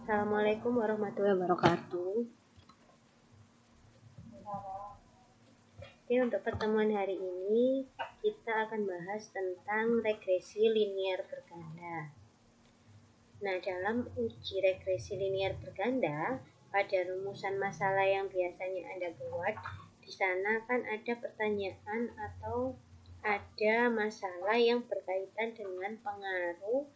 Assalamualaikum warahmatullahi wabarakatuh. Oke, untuk pertemuan hari ini kita akan bahas tentang regresi linear berganda. Nah, dalam uji regresi linear berganda, pada rumusan masalah yang biasanya Anda buat, di sana kan ada pertanyaan atau ada masalah yang berkaitan dengan pengaruh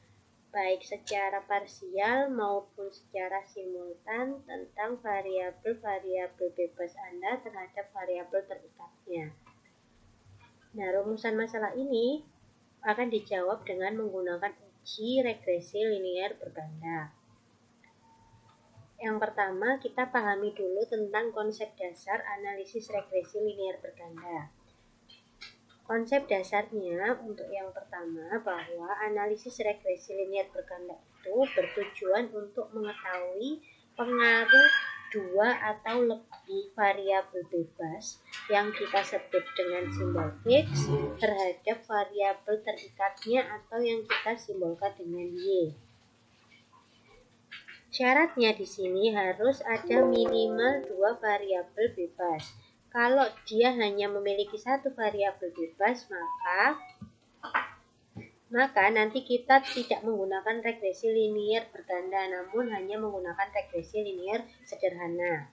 baik secara parsial maupun secara simultan tentang variabel-variabel bebas Anda terhadap variabel terikatnya. Nah, rumusan masalah ini akan dijawab dengan menggunakan uji regresi linear berganda. Yang pertama, kita pahami dulu tentang konsep dasar analisis regresi linear berganda. Konsep dasarnya untuk yang pertama bahwa analisis regresi linear berganda itu bertujuan untuk mengetahui pengaruh dua atau lebih variabel bebas yang kita sebut dengan simbol X terhadap variabel terikatnya atau yang kita simbolkan dengan Y. Syaratnya di sini harus ada minimal dua variabel bebas. Kalau dia hanya memiliki satu variabel bebas, maka nanti kita tidak menggunakan regresi linear berganda, namun hanya menggunakan regresi linear sederhana.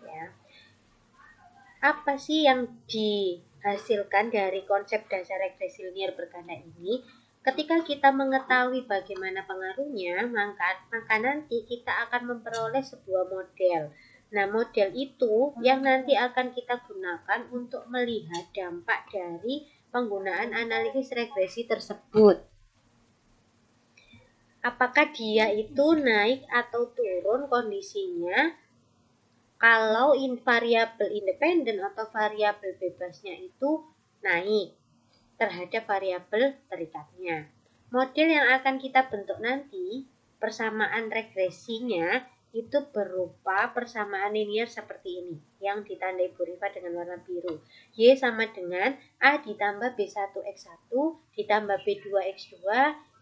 Ya. Apa sih yang dihasilkan dari konsep dasar regresi linear berganda ini? Ketika kita mengetahui bagaimana pengaruhnya, maka nanti kita akan memperoleh sebuah model. Nah, model itu yang nanti akan kita gunakan untuk melihat dampak dari penggunaan analisis regresi tersebut. Apakah dia itu naik atau turun kondisinya kalau variabel independen atau variabel bebasnya itu naik terhadap variabel terikatnya. Model yang akan kita bentuk nanti, persamaan regresinya itu berupa persamaan linear seperti ini yang ditandai Bu Rifa dengan warna biru. Y sama dengan A ditambah B1X1 ditambah B2X2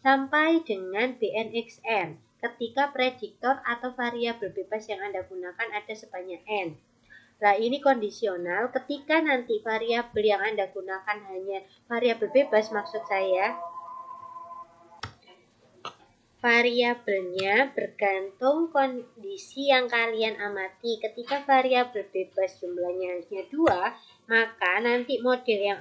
sampai dengan Bnxn ketika prediktor atau variabel bebas yang Anda gunakan ada sebanyak N. Nah, ini kondisional ketika nanti variabel yang Anda gunakan hanya variabel bebas, maksud saya variabelnya bergantung kondisi yang kalian amati. Ketika variabel bebas jumlahnya hanya 2, maka nanti model yang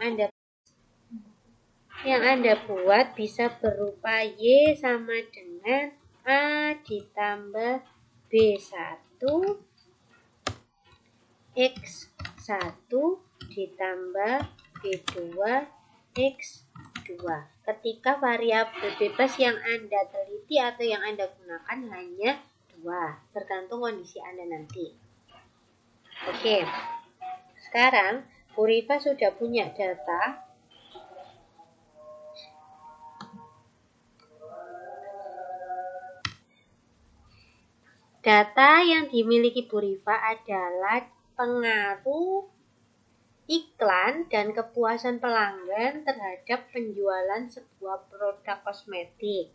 Anda buat bisa berupa Y sama dengan A ditambah B1 X1 ditambah B2 X2. Ketika variabel bebas yang Anda teliti atau yang Anda gunakan hanya 2, tergantung kondisi Anda nanti. Oke, sekarang Bu Rifa sudah punya data. Data yang dimiliki Bu Rifa adalah pengaruh iklan dan kepuasan pelanggan terhadap penjualan sebuah produk kosmetik.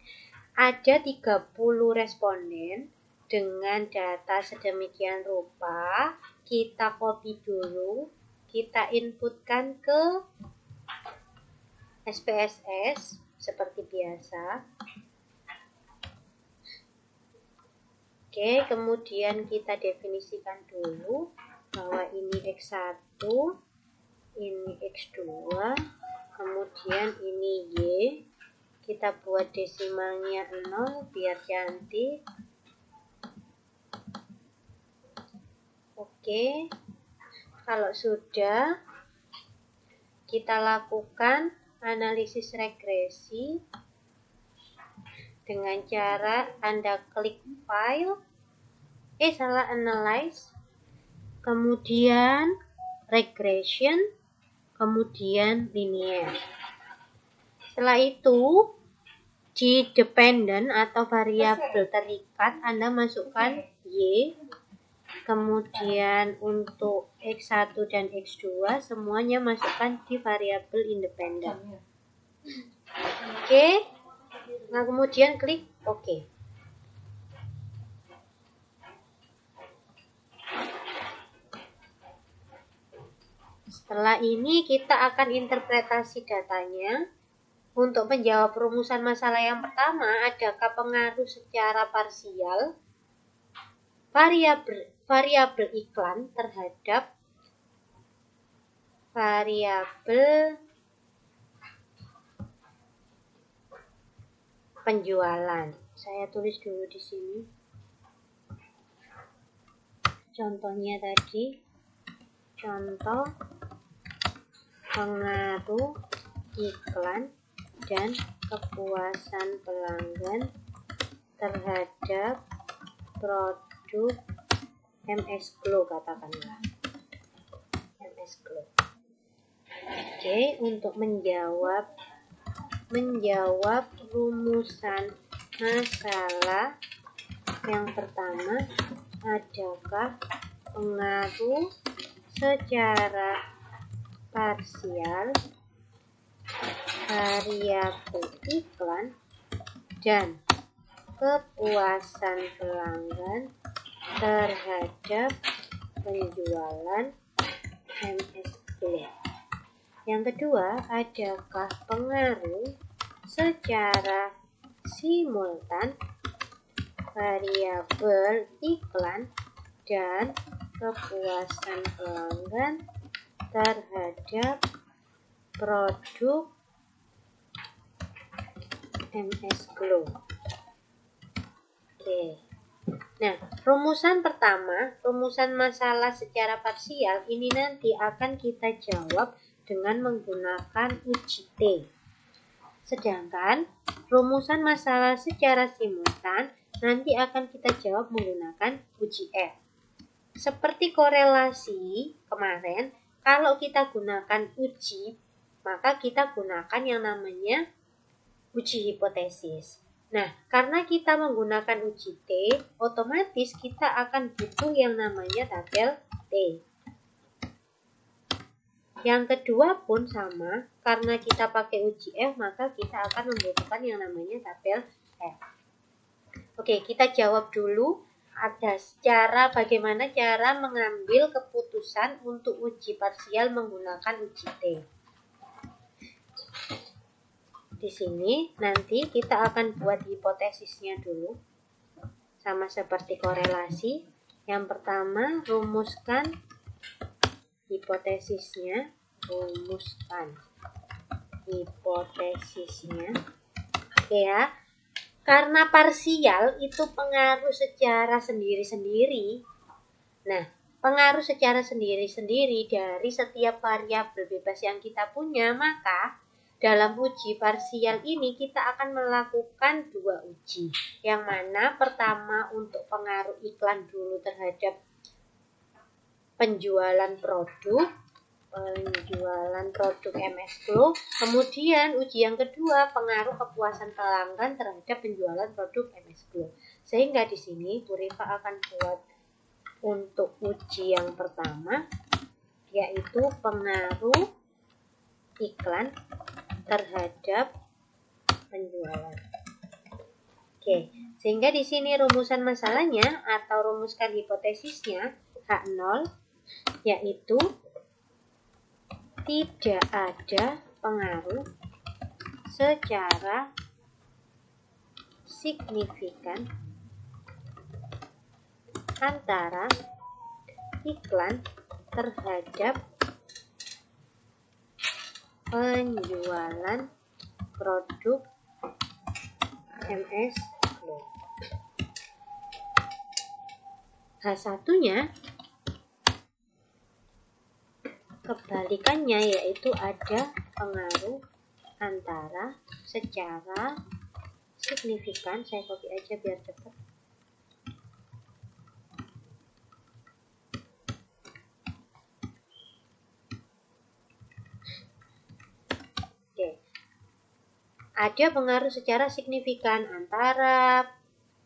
Ada 30 responden dengan data sedemikian rupa. Kita copy dulu, kita inputkan ke SPSS seperti biasa. Oke, kemudian kita definisikan dulu bahwa ini X1, ini X2, kemudian ini Y. Kita buat desimalnya 0 biar cantik. Oke, kalau sudah, kita lakukan analisis regresi dengan cara Anda klik file, analyze, kemudian regression, kemudian linear. Setelah itu, di dependent atau variabel terikat Anda masukkan Y, kemudian untuk X1 dan X2 semuanya masukkan di variabel independen. Oke. Nah, kemudian klik OK. Setelah ini kita akan interpretasi datanya. Untuk menjawab rumusan masalah yang pertama, adakah pengaruh secara parsial variabel iklan terhadap variabel penjualan? Saya tulis dulu di sini. Contohnya tadi, contoh pengaruh iklan dan kepuasan pelanggan terhadap produk MS Glow, katakanlah MS Glow. Oke, untuk menjawab rumusan masalah yang pertama, adakah pengaruh secara parsial variabel iklan dan kepuasan pelanggan terhadap penjualan MS Glow. Yang kedua, adakah pengaruh secara simultan variabel iklan dan kepuasan pelanggan terhadap produk MS Glow. Oke. Nah, rumusan pertama, rumusan masalah secara parsial ini nanti akan kita jawab dengan menggunakan uji T. Sedangkan rumusan masalah secara simultan nanti akan kita jawab menggunakan uji F. Seperti korelasi kemarin, kalau kita gunakan uji, maka kita gunakan yang namanya uji hipotesis. Nah, karena kita menggunakan uji T, otomatis kita akan butuh yang namanya tabel T. Yang kedua pun sama, karena kita pakai uji F, maka kita akan membutuhkan yang namanya tabel F. Oke, kita jawab dulu. Ada bagaimana cara mengambil keputusan untuk uji parsial menggunakan uji T. Di sini nanti kita akan buat hipotesisnya dulu. Sama seperti korelasi. Yang pertama, rumuskan hipotesisnya. Oke ya. Karena parsial itu pengaruh secara sendiri-sendiri. Nah, pengaruh secara sendiri-sendiri dari setiap variabel bebas yang kita punya, maka dalam uji parsial ini kita akan melakukan dua uji. Yang mana pertama untuk pengaruh iklan dulu terhadap penjualan produk MS Glow. Kemudian uji yang kedua pengaruh kepuasan pelanggan terhadap penjualan produk MS Glow. Sehingga di sini Bu Rifa akan buat untuk uji yang pertama, yaitu pengaruh iklan terhadap penjualan. Oke, sehingga di sini rumusan masalahnya atau rumuskan hipotesisnya H0, yaitu tidak ada pengaruh secara signifikan antara iklan terhadap penjualan produk MS Glow. H1-nya kebalikannya, yaitu ada pengaruh antara secara signifikan. Saya copy aja biar cepat. Ada pengaruh secara signifikan antara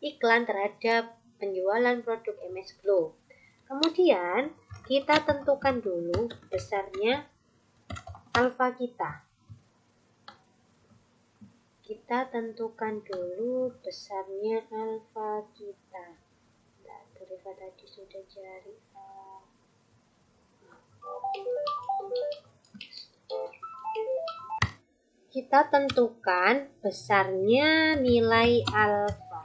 iklan terhadap penjualan produk MS Glow. Kemudian kita tentukan dulu besarnya alfa kita. Kita tentukan dulu besarnya alfa kita. Nah, Bu Rifa tadi sudah cari. Kita tentukan besarnya nilai alfa.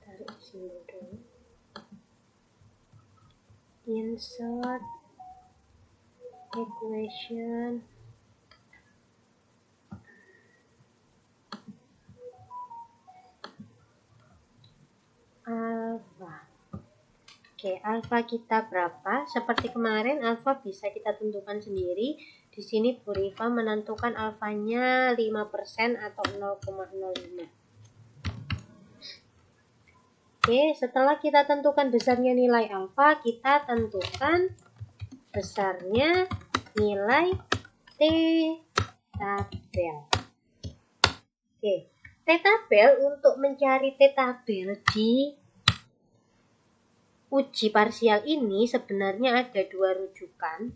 Tarik simbol dulu. Insert equation alfa. Oke, alfa kita berapa? Seperti kemarin, alfa bisa kita tentukan sendiri. Di sini Bu Rifa menentukan alfanya 5% atau 0,05. Oke, setelah kita tentukan besarnya nilai alfa, kita tentukan besarnya nilai t-tabel. Oke, t-tabel, untuk mencari t-tabel di uji parsial ini sebenarnya ada dua rujukan.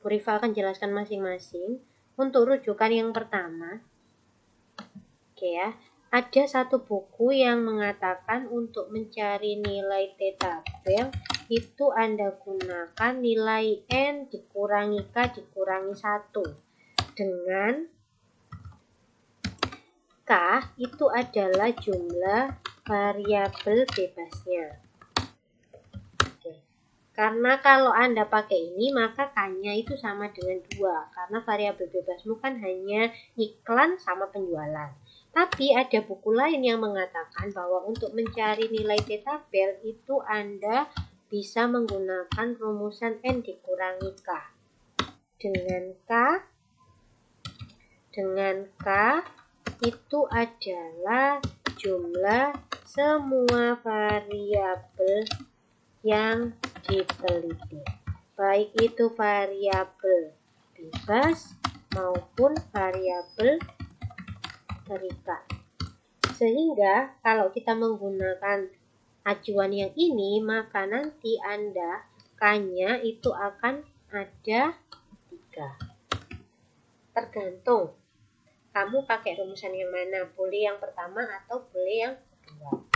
Bu Rifa akan jelaskan masing-masing. Untuk rujukan yang pertama, oke ya, ada satu buku yang mengatakan untuk mencari nilai t-tabel itu Anda gunakan nilai N dikurangi K dikurangi 1. Dengan K itu adalah jumlah variabel bebasnya. Karena kalau Anda pakai ini, maka K-nya itu sama dengan 2. Karena variabel bebasmu kan hanya iklan sama penjualan. Tapi ada buku lain yang mengatakan bahwa untuk mencari nilai t-tabel itu Anda bisa menggunakan rumusan N dikurangi K. Dengan K itu adalah jumlah semua variabel yang diteliti, baik itu variabel bebas maupun variabel terikat. Sehingga kalau kita menggunakan acuan yang ini, maka nanti Anda K-nya itu akan ada 3. Tergantung kamu pakai rumusan yang mana, boleh yang pertama atau boleh yang kedua.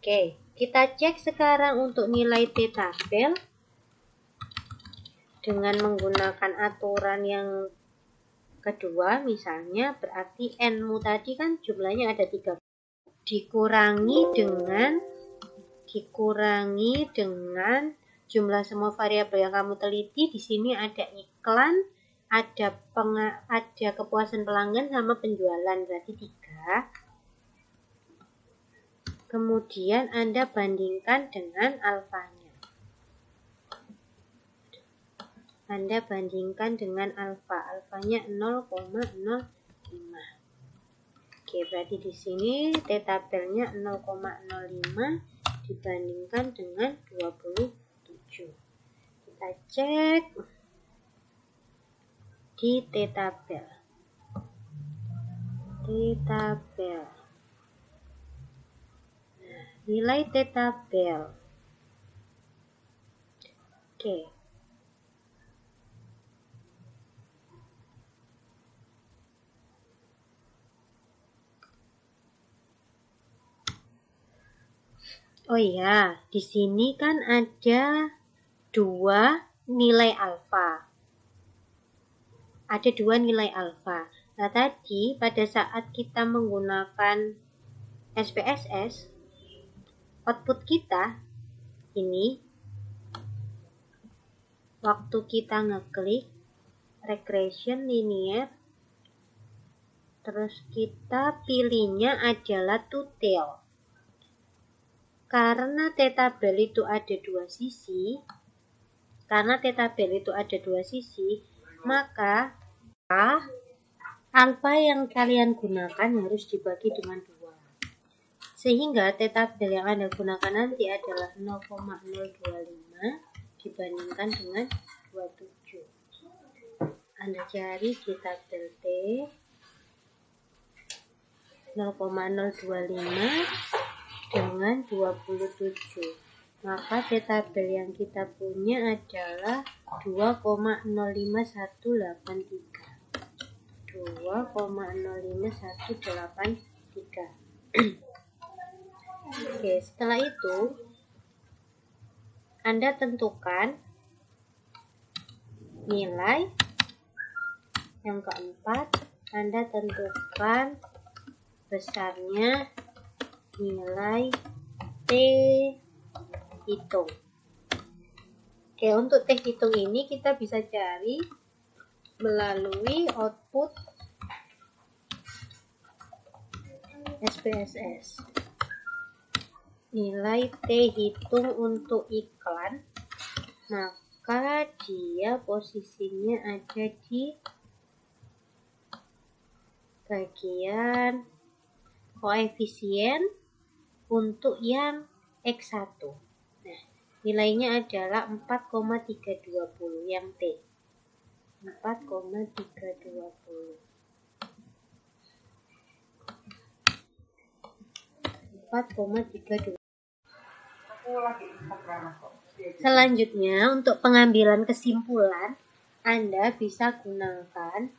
Oke, kita cek sekarang untuk nilai t-tabel dengan menggunakan aturan yang kedua. Misalnya berarti N-mu tadi kan jumlahnya ada 3. Dikurangi dengan jumlah semua variabel yang kamu teliti. Di sini ada iklan, ada kepuasan pelanggan sama penjualan, berarti 3. Kemudian Anda bandingkan dengan alfanya. Anda bandingkan dengan alfa. Alfanya 0,05. Oke, berarti di sini t-tabelnya 0,05 dibandingkan dengan 27. Kita cek di t-tabel. Nilai t-tabel. Oke. Oh iya, di sini kan ada 2 nilai alfa. Ada 2 nilai alfa. Nah, tadi pada saat kita menggunakan SPSS, output kita ini waktu kita ngeklik regression linear, terus kita pilihnya adalah two tail. Karena t-tabel itu ada 2 sisi, maka alfa yang kalian gunakan harus dibagi dengan 2. Sehingga t-tabel yang Anda gunakan nanti adalah 0,025 dibandingkan dengan 27. Anda cari di tabel T 0,025 dengan 27. Maka t-tabel yang kita punya adalah 2,05183. 2,05183. Oke, setelah itu Anda tentukan nilai. Yang keempat, Anda tentukan besarnya nilai T hitung. Oke, untuk T hitung ini kita bisa cari melalui output SPSS. Nilai T hitung untuk iklan, maka dia posisinya ada di bagian koefisien untuk yang X1. Nah, nilainya adalah 4,320 yang T. 4,320. 4,320. Selanjutnya, untuk pengambilan kesimpulan, Anda bisa gunakan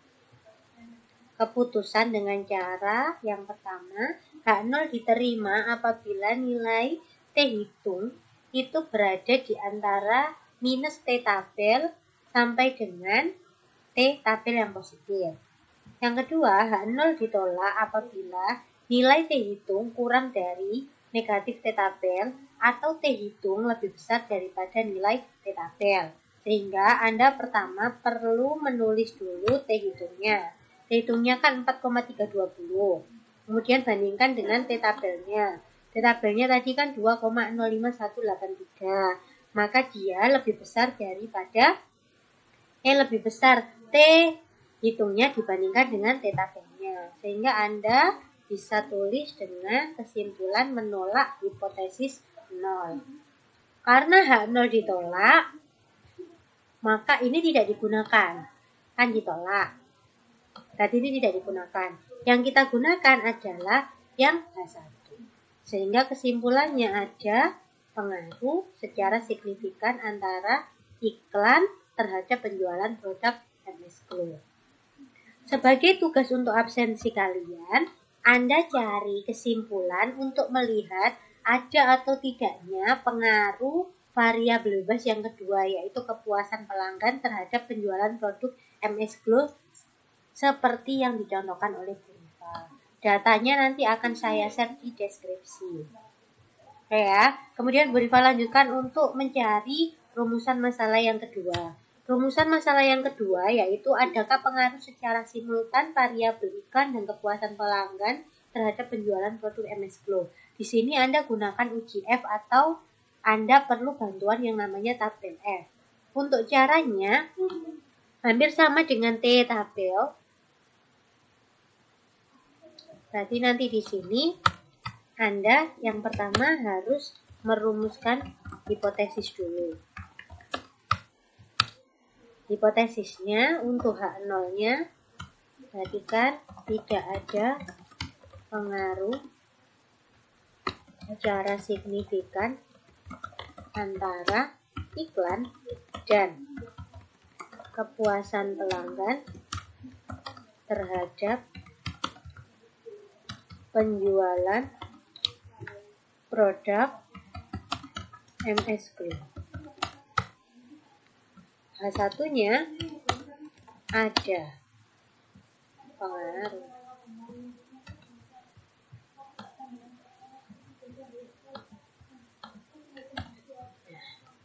keputusan dengan cara yang pertama, H0 diterima apabila nilai T hitung itu berada di antara minus T tabel sampai dengan T tabel yang positif. Yang kedua, H0 ditolak apabila nilai T hitung kurang dari negatif T tabel atau T hitung lebih besar daripada nilai T tabel. Sehingga Anda pertama perlu menulis dulu T hitungnya. T hitungnya kan 4,320. Kemudian bandingkan dengan T tabelnya. T tabelnya tadi kan 2,05183. Maka dia lebih besar daripada lebih besar T hitungnya dibandingkan dengan T tabelnya. Sehingga Anda bisa tulis dengan kesimpulan menolak hipotesis 0. Karena H0 ditolak, maka ini tidak digunakan. Kan ditolak. Berarti ini tidak digunakan. Yang kita gunakan adalah yang H1. Sehingga kesimpulannya ada pengaruh secara signifikan antara iklan terhadap penjualan produk MS Glow. Sebagai tugas untuk absensi kalian, Anda cari kesimpulan untuk melihat ada atau tidaknya pengaruh variabel bebas yang kedua, yaitu kepuasan pelanggan terhadap penjualan produk MS Glow seperti yang dicontohkan oleh Bu Rifa. Datanya nanti akan saya share di deskripsi. Oke ya. Kemudian Bu Rifa lanjutkan untuk mencari rumusan masalah yang kedua. Rumusan masalah yang kedua yaitu adakah pengaruh secara simultan variabel iklan dan kepuasan pelanggan terhadap penjualan produk MS Glow. Di sini Anda gunakan uji F atau Anda perlu bantuan yang namanya tabel F. Untuk caranya hampir sama dengan T tabel. Berarti nanti di sini Anda yang pertama harus merumuskan hipotesis dulu. Hipotesisnya untuk H0-nya perhatikan tidak ada pengaruh secara signifikan antara iklan dan kepuasan pelanggan terhadap penjualan produk MS Glow. H1-nya ada pengaruh.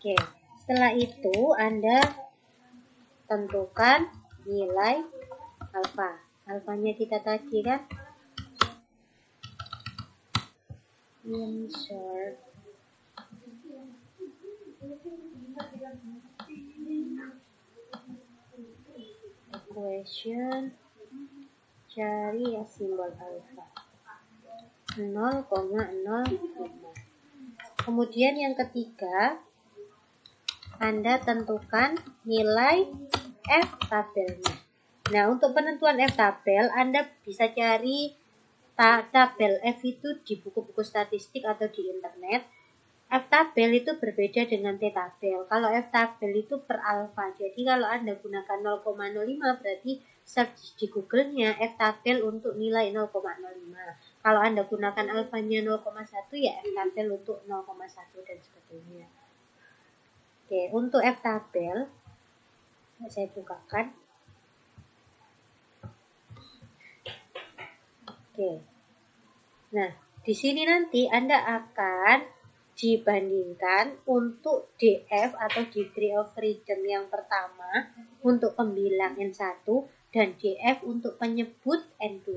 Oke, setelah itu Anda tentukan nilai alfa. Alfanya kita tadi kan insert equation, cari ya simbol alfa 0,05. Kemudian yang ketiga, Anda tentukan nilai F tabelnya. Nah, untuk penentuan F tabel, Anda bisa cari tabel F itu di buku-buku statistik atau di internet. F-tabel itu berbeda dengan T-tabel. Kalau F-tabel itu per alfa. Jadi kalau Anda gunakan 0,05 berarti search di Google-nya F-tabel untuk nilai 0,05. Kalau Anda gunakan alfanya 0,1 ya F-tabel untuk 0,1 dan sebagainya. Oke, untuk F-tabel saya bukakan. Oke. Nah, di sini nanti Anda akan dibandingkan untuk DF atau degree of freedom yang pertama untuk pembilang N1 dan DF untuk penyebut N2.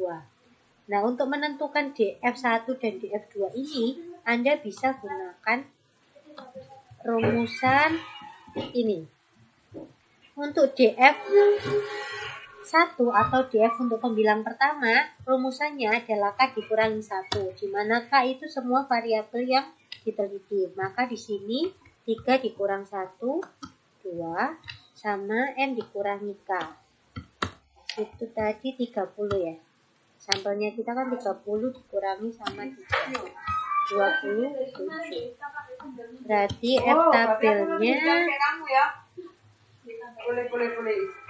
Nah, untuk menentukan DF1 dan DF2 ini, Anda bisa gunakan rumusan ini. Untuk DF1 atau DF untuk pembilang pertama, rumusannya adalah K dikurangi 1, di mana K itu semua variabel yang diteliti. Maka di sini 3 dikurang 1, 2, sama N dikurangi K. Itu tadi 30 ya. Sampelnya kita kan 30 dikurangi sama 3. 27. Berarti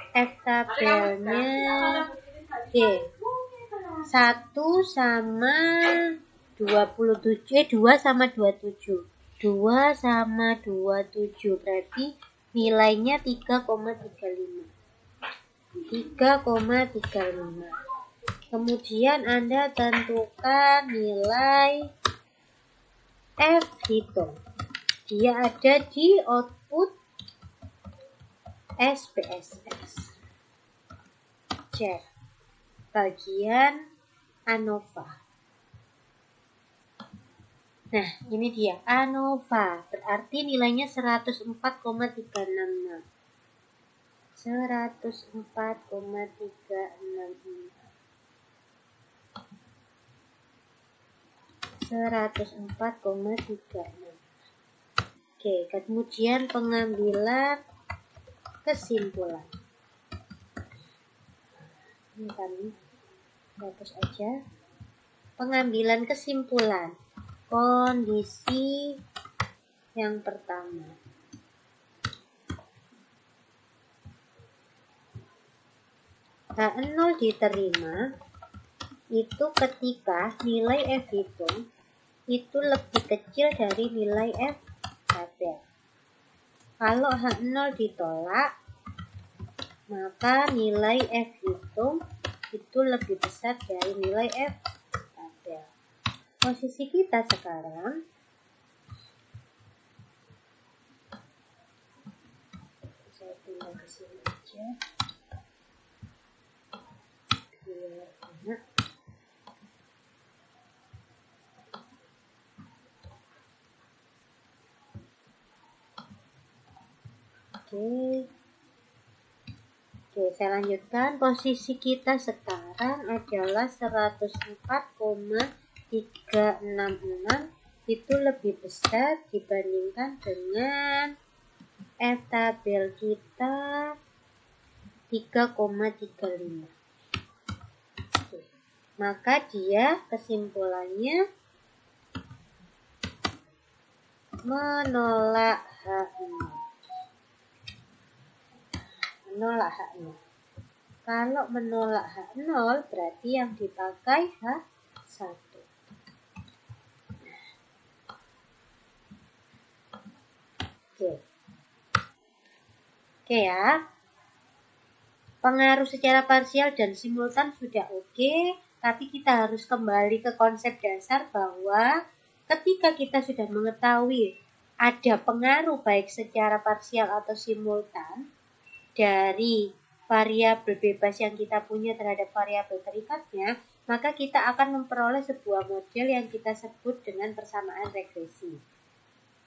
F-tabelnya oke. 1 sama 27, 2 sama 27. 2 sama 27 berarti nilainya 3,35. 3,35. Kemudian Anda tentukan nilai F hitung. Dia ada di output SPSS. Cek bagian ANOVA. Nah, ini dia ANOVA. Berarti nilainya 104,366. 104,366. 104,36. Oke, kemudian pengambilan kesimpulan. Ini kami hapus aja. Pengambilan kesimpulan. Kondisi yang pertama. H0 diterima itu ketika nilai F hitung itu lebih kecil dari nilai F tabel. Kalau H0 ditolak, maka nilai F hitung itu lebih besar dari nilai F tabel. Posisi kita sekarang saya tinggal ke sini aja. Oke, saya lanjutkan. Posisi kita sekarang adalah 104,366 itu lebih besar dibandingkan dengan F tabel kita 3,35. Maka dia kesimpulannya menolak H0. Menolak H0. Kalau menolak H0 berarti yang dipakai H1. Oke ya. Pengaruh secara parsial dan simultan sudah oke, tapi kita harus kembali ke konsep dasar bahwa ketika kita sudah mengetahui ada pengaruh baik secara parsial atau simultan dari variabel bebas yang kita punya terhadap variabel terikatnya, maka kita akan memperoleh sebuah model yang kita sebut dengan persamaan regresi.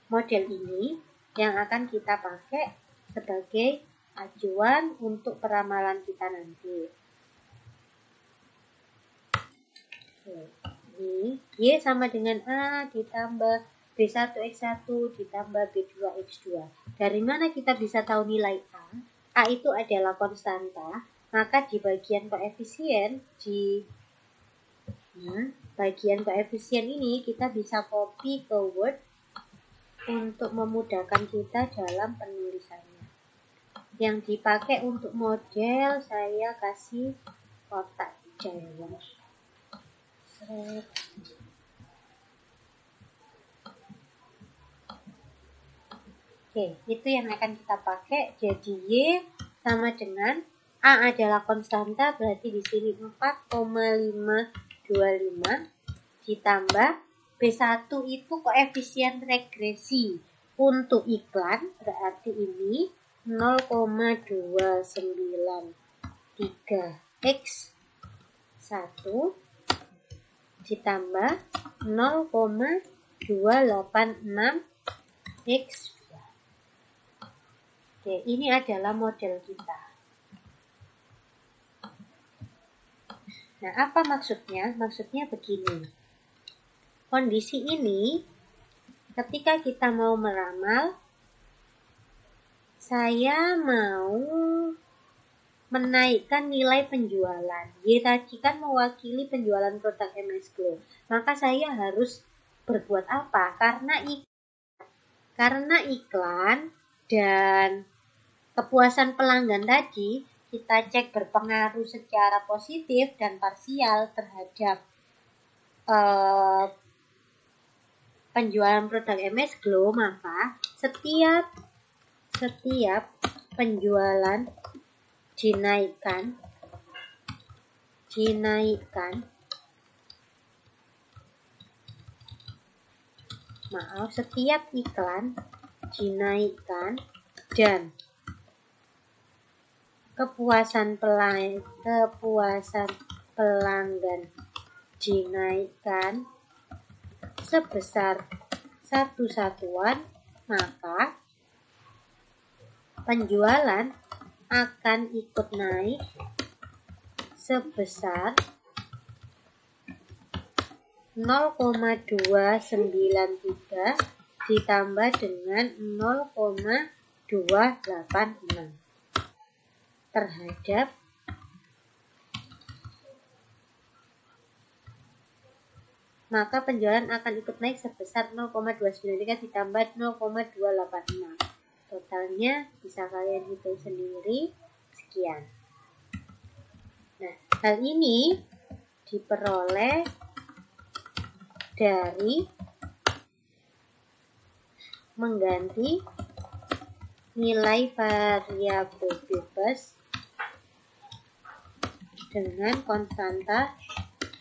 Model ini yang akan kita pakai sebagai acuan untuk peramalan kita nanti. Ini Y sama dengan A ditambah B1X1 ditambah B2X2. Dari mana kita bisa tahu nilai A? A itu adalah konstanta, maka di bagian koefisien bagian koefisien ini kita bisa copy ke Word untuk memudahkan kita dalam penulisannya. Yang dipakai untuk model saya kasih kotak Jawa. Oke, itu yang akan kita pakai. Jadi Y sama dengan A adalah konstanta, berarti di sini 4,525 ditambah B1 itu koefisien regresi. Untuk iklan berarti ini 0,293 X1 ditambah 0,286 X2. Oke, ini adalah model kita. Nah, apa maksudnya? Maksudnya begini. Kondisi ini, ketika kita mau meramal, saya mau menaikkan nilai penjualan. Y tadi kan mewakili penjualan produk MS Glow. Maka saya harus berbuat apa? Karena iklan dan kepuasan pelanggan tadi kita cek berpengaruh secara positif dan parsial terhadap penjualan produk MS Glow, maka setiap penjualan dinaikkan, setiap iklan dinaikkan dan kepuasan pelanggan dinaikkan sebesar 1 satuan, maka penjualan akan ikut naik sebesar 0,293 ditambah dengan 0,286 terhadap maka penjualan akan ikut naik sebesar 0,293 ditambah 0,286. Totalnya bisa kalian hitung sendiri, sekian. Nah, hal ini diperoleh dari mengganti nilai variabel bebas dengan konstanta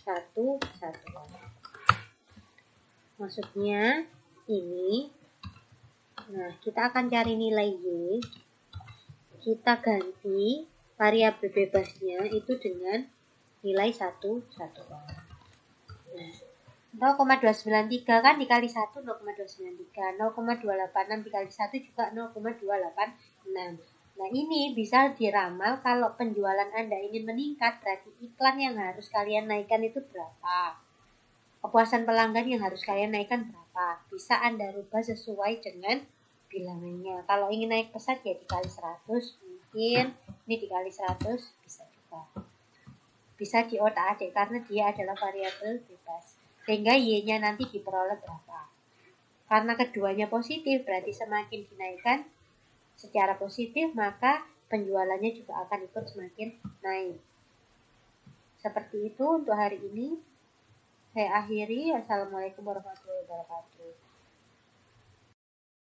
1 satuan. Maksudnya ini, nah kita akan cari nilai Y, kita ganti variabel bebasnya itu dengan nilai 1 satuan. Nah, 0,293 kan dikali 1 0,293, 0,286 dikali 1 juga 0,286. Nah, ini bisa diramal kalau penjualan Anda ingin meningkat, berarti iklan yang harus kalian naikkan itu berapa? Kepuasan pelanggan yang harus kalian naikkan berapa? Bisa Anda rubah sesuai dengan bilangannya. Kalau ingin naik pesat ya dikali 100, mungkin ini dikali 100 bisa juga. Bisa diotak-atik karena dia adalah variabel bebas. Sehingga Y-nya nanti diperoleh berapa. Karena keduanya positif, berarti semakin dinaikkan secara positif, maka penjualannya juga akan ikut semakin naik. Seperti itu untuk hari ini. Saya akhiri. Assalamualaikum warahmatullahi wabarakatuh.